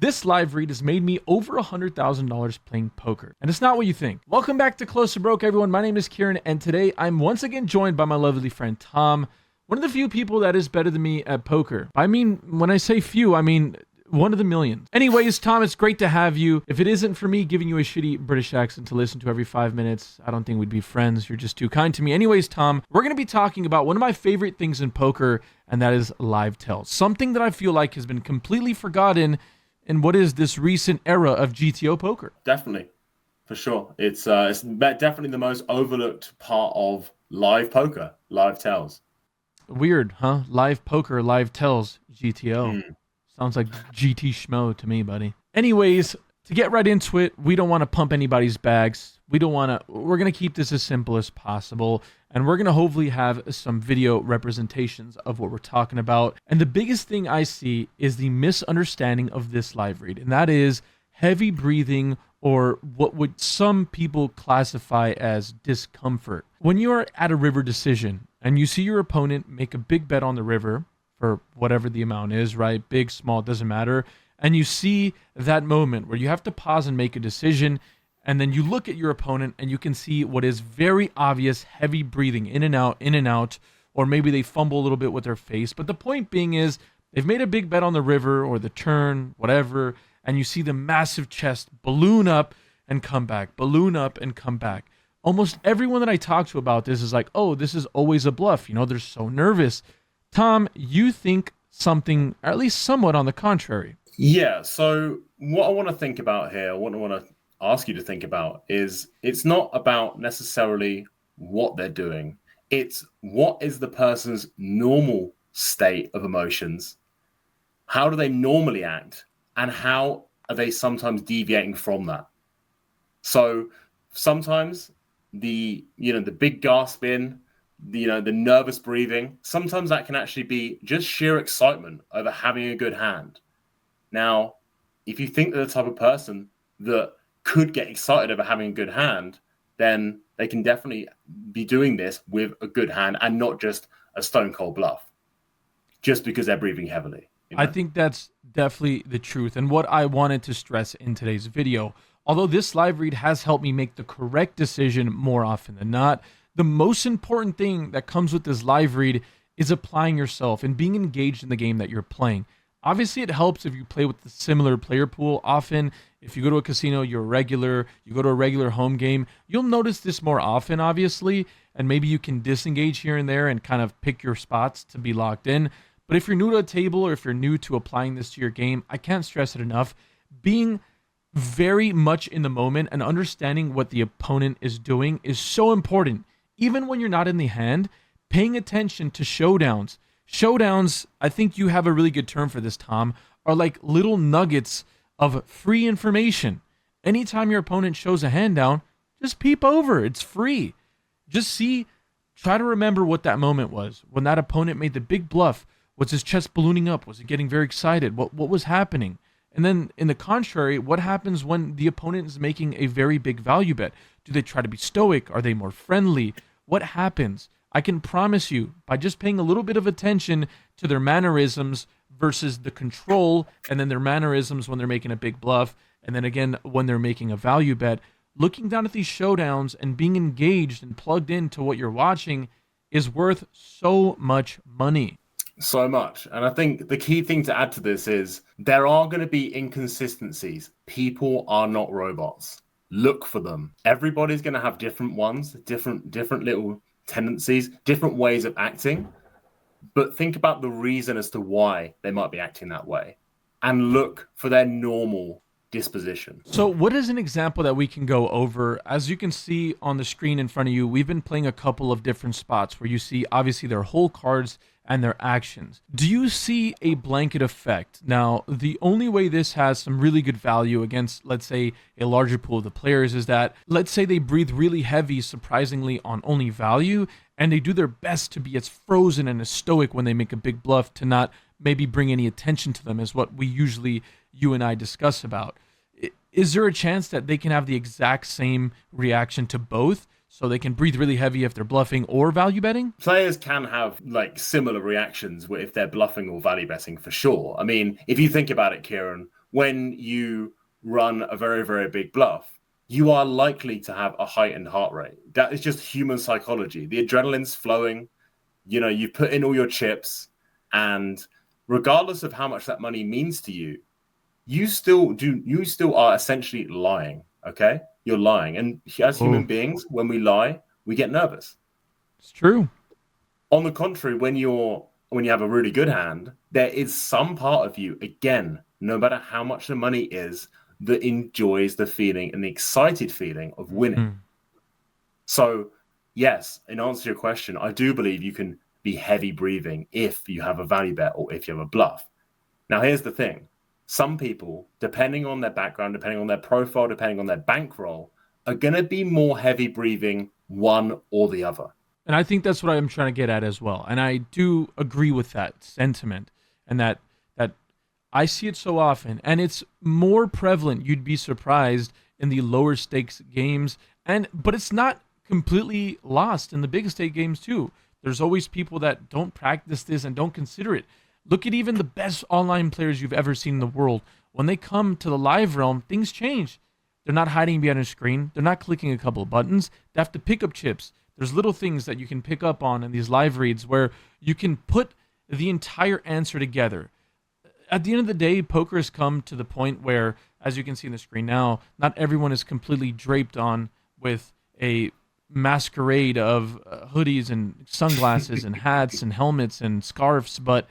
This live read has made me over $100,000 playing poker. And it's not what you think. Welcome back to Close to Broke, everyone. My name is Kieran, and today I'm once again joined by my lovely friend Tom, one of the few people that is better than me at poker. I mean, when I say few, I mean one of the millions. Anyways, Tom, it's great to have you. If it isn't for me giving you a shitty British accent to listen to every 5 minutes, I don't think we'd be friends. You're just too kind to me. Anyways, Tom, we're going to be talking about one of my favorite things in poker, and that is live tells. Something that I feel like has been completely forgotten in what is this recent era of GTO poker. Definitely, for sure. It's definitely the most overlooked part of live poker, live tells. Weird, huh? Live poker, live tells, GTO. Sounds like GT Schmo to me, buddy. Anyways, to get right into it, we don't want to pump anybody's bags. We're going to keep this as simple as possible. And we're going to hopefully have some video representations of what we're talking about. And the biggest thing I see is the misunderstanding of this live read. And that is heavy breathing, or what would some people classify as discomfort. When you are at a river decision and you see your opponent make a big bet on the river, for whatever the amount is, right? Big, small, doesn't matter. And you see that moment where you have to pause and make a decision, and then you look at your opponent and you can see what is very obvious heavy breathing in and out, or maybe they fumble a little bit with their face. But the point being is they've made a big bet on the river or the turn, whatever, and you see the massive chest balloon up and come back, balloon up and come back. Almost everyone that I talk to about this is like, oh, this is always a bluff. You know, they're so nervous. Tom, you think something, or at least somewhat on the contrary. Yeah, so what I want to think about here, what I want to ask you to think about is it's not about necessarily what they're doing. It's what is the person's normal state of emotions? How do they normally act? And how are they sometimes deviating from that? So sometimes the big gasping, the nervous breathing, sometimes that can actually be just sheer excitement over having a good hand. Now, if you think they're the type of person that could get excited over having a good hand, then they can definitely be doing this with a good hand and not just a stone cold bluff, just because they're breathing heavily. You know? I think that's definitely the truth. And what I wanted to stress in today's video, although this live read has helped me make the correct decision more often than not, the most important thing that comes with this live read is applying yourself and being engaged in the game that you're playing. Obviously, it helps if you play with the similar player pool. Often, if you go to a casino, you go to a regular home game, you'll notice this more often, obviously, and maybe you can disengage here and there and kind of pick your spots to be locked in. But if you're new to a table, or if you're new to applying this to your game, I can't stress it enough. Being very much in the moment and understanding what the opponent is doing is so important. Even when you're not in the hand, paying attention to showdowns. Showdowns, I think you have a really good term for this, Tom, are like little nuggets of free information. Anytime your opponent shows a hand down, just peep over. It's free. Just try to remember what that moment was. When that opponent made the big bluff, was his chest ballooning up? Was he getting very excited? What was happening? And then in the contrary, what happens when the opponent is making a very big value bet? Do they try to be stoic? Are they more friendly? What happens? I can promise you, by just paying a little bit of attention to their mannerisms versus the control, and then their mannerisms when they're making a big bluff, and then again when they're making a value bet, looking down at these showdowns and being engaged and plugged into what you're watching is worth so much money. So much. And I think the key thing to add to this is there are going to be inconsistencies. People are not robots. Look for them. Everybody's going to have different ones, different little tendencies, different ways of acting. But think about the reason as to why they might be acting that way and look for their normal disposition. So what is an example that we can go over? As you can see on the screen in front of you, we've been playing a couple of different spots where you see obviously their whole cards and their actions. Do you see a blanket effect? Now, the only way this has some really good value against, let's say, a larger pool of the players is that, let's say they breathe really heavy, surprisingly, on only value, and they do their best to be as frozen and as stoic when they make a big bluff to not maybe bring any attention to them, is what you and I discuss about. Is there a chance that they can have the exact same reaction to both? So they can breathe really heavy if they're bluffing or value betting? Players can have like similar reactions if they're bluffing or value betting, for sure. I mean, if you think about it, Kieran, when you run a very, very big bluff, you are likely to have a heightened heart rate. That is just human psychology. The adrenaline's flowing. You know, you put in all your chips, and regardless of how much that money means to you, you still are essentially lying. Okay, you're lying, and as human beings, when we lie, we get nervous. It's true. On the contrary, when you have a really good hand, there is some part of you, again, no matter how much the money is, that enjoys the feeling and the excited feeling of winning. So, yes, in answer to your question, I do believe you can be heavy breathing if you have a value bet or if you have a bluff. Now, here's the thing. Some people, depending on their background, depending on their profile, depending on their bankroll, are going to be more heavy breathing one or the other. And I think that's what I'm trying to get at as well. And I do agree with that sentiment, and that I see it so often, and it's more prevalent. You'd be surprised in the lower stakes games, but it's not completely lost in the big stake games too. There's always people that don't practice this and don't consider it. Look at even the best online players you've ever seen in the world. When they come to the live realm, things change. They're not hiding behind a screen. They're not clicking a couple of buttons. They have to pick up chips. There's little things that you can pick up on in these live reads where you can put the entire answer together. At the end of the day, poker has come to the point where, as you can see on the screen now, not everyone is completely draped on with a masquerade of hoodies and sunglasses and hats and helmets and scarves, but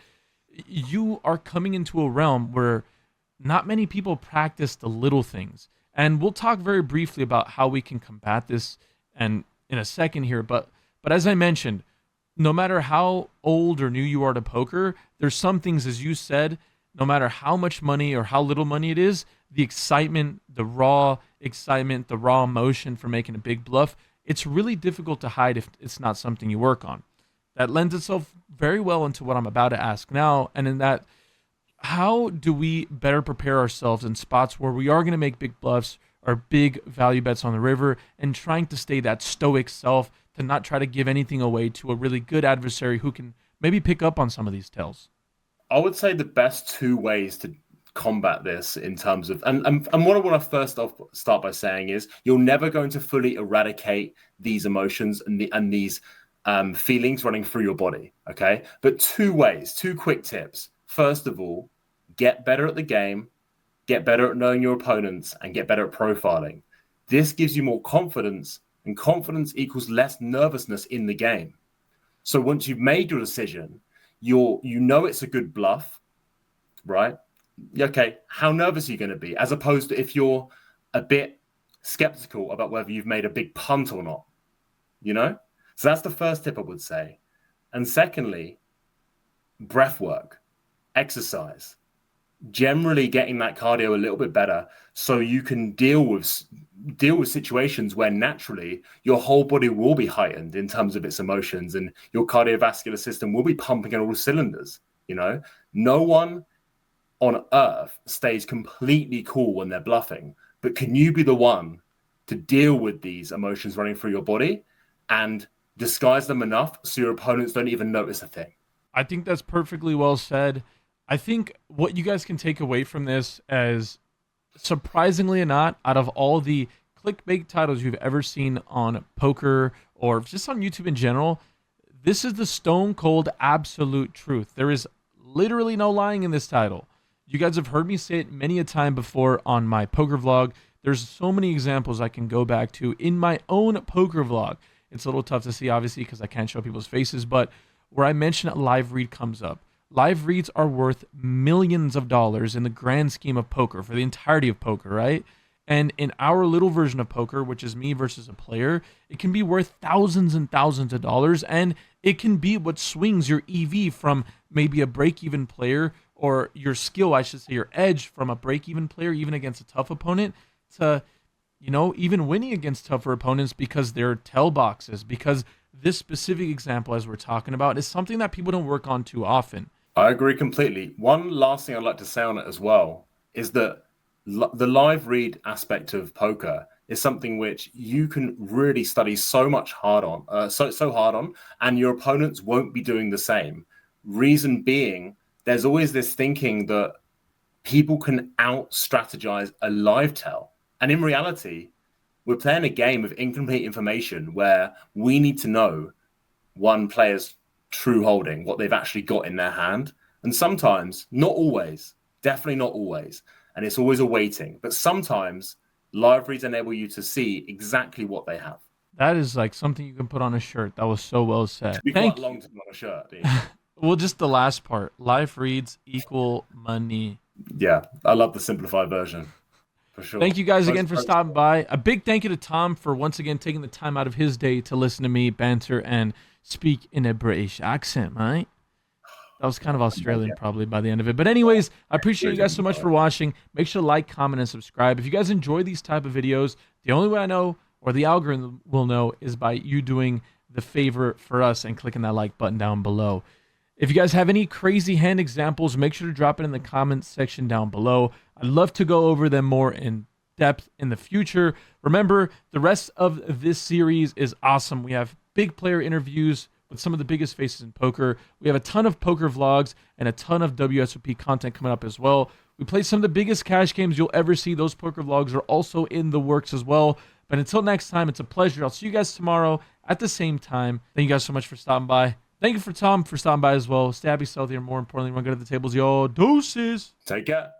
you are coming into a realm where not many people practice the little things. And we'll talk very briefly about how we can combat this and in a second here, but as I mentioned, no matter how old or new you are to poker, there's some things, as you said, no matter how much money or how little money it is, the excitement, the raw excitement, the raw emotion for making a big bluff, it's really difficult to hide if it's not something you work on. That lends itself very well into what I'm about to ask now, and in that, how do we better prepare ourselves in spots where we are going to make big bluffs or big value bets on the river, and trying to stay that stoic self to not try to give anything away to a really good adversary who can maybe pick up on some of these tells? I would say the best two ways to combat this in terms of, and what I want to first off start by saying is, you're never going to fully eradicate these emotions and these feelings running through your body, okay? But two quick tips. First of all, get better at the game, get better at knowing your opponents, and get better at profiling. This gives you more confidence, and confidence equals less nervousness in the game. So once you've made your decision, you know it's a good bluff, right? Okay, how nervous are you going to be? As opposed to if you're a bit skeptical about whether you've made a big punt or not, you know? So that's the first tip I would say. And secondly, breath work, exercise, generally getting that cardio a little bit better so you can deal with situations where naturally your whole body will be heightened in terms of its emotions, and your cardiovascular system will be pumping on all cylinders. You know, no one on earth stays completely cool when they're bluffing, but can you be the one to deal with these emotions running through your body and disguise them enough so your opponents don't even notice a thing? I think that's perfectly well said. I think what you guys can take away from this, as surprisingly or not, out of all the clickbait titles you've ever seen on poker or just on YouTube in general, this is the stone cold absolute truth. There is literally no lying in this title. You guys have heard me say it many a time before on my poker vlog. There's so many examples I can go back to in my own poker vlog. It's a little tough to see, obviously, because I can't show people's faces, but where I mention a live read comes up. Live reads are worth millions of dollars in the grand scheme of poker, for the entirety of poker, right? And in our little version of poker, which is me versus a player, it can be worth thousands and thousands of dollars, and it can be what swings your EV from maybe a break-even player, or your skill, I should say, your edge from a break-even player, even against a tough opponent, to, you know, even winning against tougher opponents because they're tell boxes, because this specific example, as we're talking about, is something that people don't work on too often. I agree completely. One last thing I'd like to say on it as well is that the live read aspect of poker is something which you can really study so hard on, and your opponents won't be doing the same. Reason being, there's always this thinking that people can out strategize a live tell. And in reality, we're playing a game with incomplete information where we need to know one player's true holding, what they've actually got in their hand. And sometimes, not always, definitely not always, and it's always a waiting, but sometimes live reads enable you to see exactly what they have. That is like something you can put on a shirt. That was so well said. It'd be quite long to put on a shirt. Well, just the last part. Live reads equal money. Yeah, I love the simplified version. For sure. Thank you guys again for stopping by. A big thank you to Tom for once again taking the time out of his day to listen to me banter and speak in a British accent, right? That was kind of Australian probably by the end of it. But anyways, I appreciate you guys so much for watching. Make sure to like, comment, and subscribe. If you guys enjoy these type of videos, the only way I know, or the algorithm will know, is by you doing the favor for us and clicking that like button down below. If you guys have any crazy hand examples, make sure to drop it in the comments section down below. I'd love to go over them more in depth in the future. Remember, the rest of this series is awesome. We have big player interviews with some of the biggest faces in poker. We have a ton of poker vlogs and a ton of WSOP content coming up as well. We play some of the biggest cash games you'll ever see. Those poker vlogs are also in the works as well. But until next time, it's a pleasure. I'll see you guys tomorrow at the same time. Thank you guys so much for stopping by. Thank you for Tom for stopping by as well. Stay happy, stealthy, and more importantly, run good at the tables. Yo, deuces. Take care.